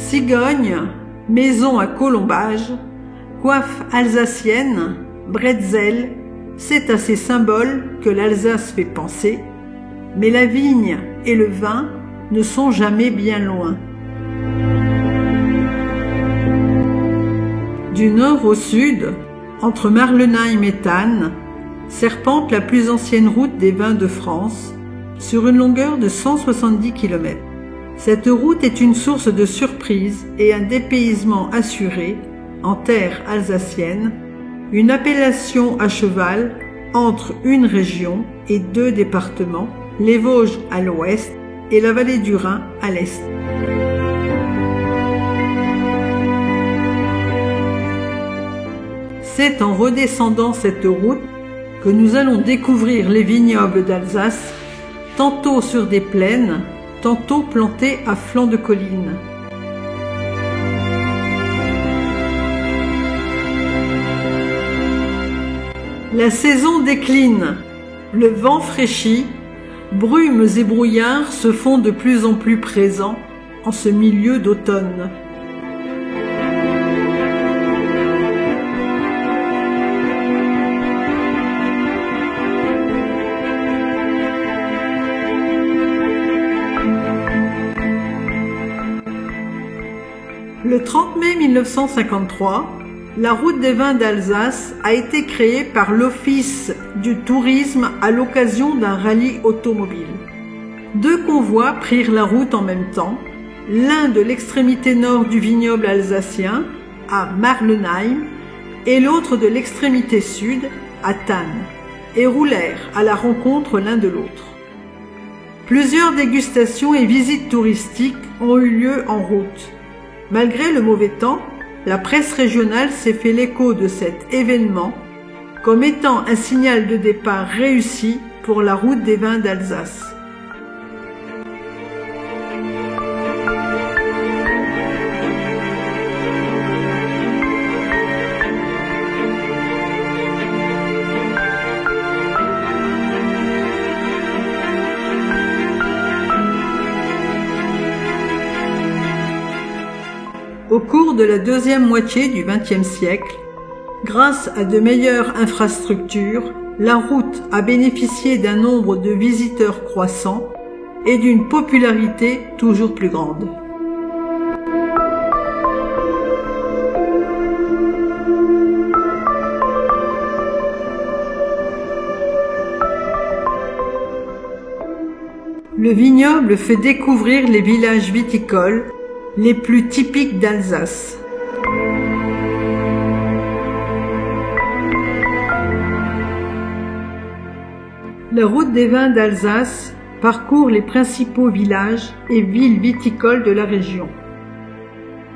Cigogne, maison à colombage, coiffe alsacienne, bretzel, c'est à ces symboles que l'Alsace fait penser, mais la vigne et le vin ne sont jamais bien loin. Du nord au sud, entre Marlenheim et Thann, serpente la plus ancienne route des vins de France, sur une longueur de 170 km. Cette route est une source de surprise et un dépaysement assuré, en terre alsacienne, une appellation à cheval entre une région et 2 départements, les Vosges à l'ouest et la vallée du Rhin à l'est. C'est en redescendant cette route que nous allons découvrir les vignobles d'Alsace, tantôt sur des plaines, tantôt plantés à flanc de collines. La saison décline, le vent fraîchit, brumes et brouillards se font de plus en plus présents en ce milieu d'automne. Le 30 mai 1953, la route des vins d'Alsace a été créée par l'Office du tourisme à l'occasion d'un rallye automobile. 2 convois prirent la route en même temps, l'un de l'extrémité nord du vignoble alsacien, à Marlenheim, et l'autre de l'extrémité sud, à Thann, et roulèrent à la rencontre l'un de l'autre. Plusieurs dégustations et visites touristiques ont eu lieu en route. Malgré le mauvais temps, la presse régionale s'est fait l'écho de cet événement comme étant un signal de départ réussi pour la route des vins d'Alsace. Au cours de la deuxième moitié du XXe siècle, grâce à de meilleures infrastructures, la route a bénéficié d'un nombre de visiteurs croissant et d'une popularité toujours plus grande. Le vignoble fait découvrir les villages viticoles les plus typiques d'Alsace. La route des vins d'Alsace parcourt les principaux villages et villes viticoles de la région.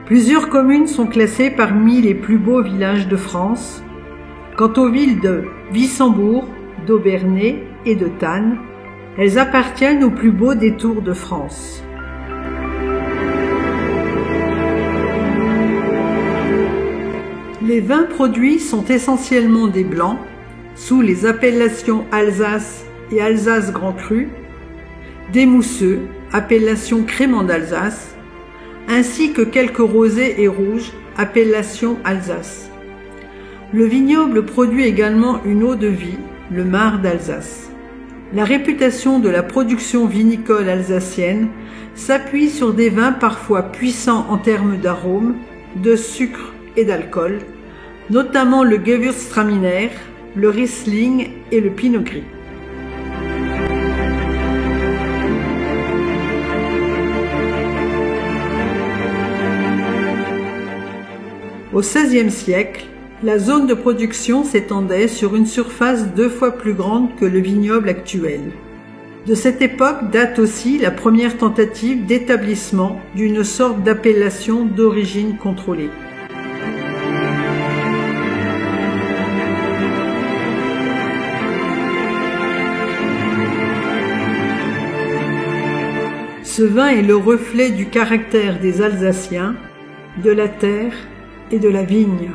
Plusieurs communes sont classées parmi les plus beaux villages de France. Quant aux villes de Wissembourg, d'Aubernay et de Thann, elles appartiennent aux plus beaux détours de France. Les vins produits sont essentiellement des blancs, sous les appellations Alsace et Alsace Grand Cru, des mousseux, appellation Crémant d'Alsace, ainsi que quelques rosés et rouges, appellation Alsace. Le vignoble produit également une eau-de-vie, le Mar d'Alsace. La réputation de la production vinicole alsacienne s'appuie sur des vins parfois puissants en termes d'arômes, de sucre et d'alcool, notamment le Gewürztraminer, le Riesling et le Pinot Gris. Au XVIe siècle, la zone de production s'étendait sur une surface 2 fois plus grande que le vignoble actuel. De cette époque date aussi la première tentative d'établissement d'une sorte d'appellation d'origine contrôlée. Ce vin est le reflet du caractère des Alsaciens, de la terre et de la vigne.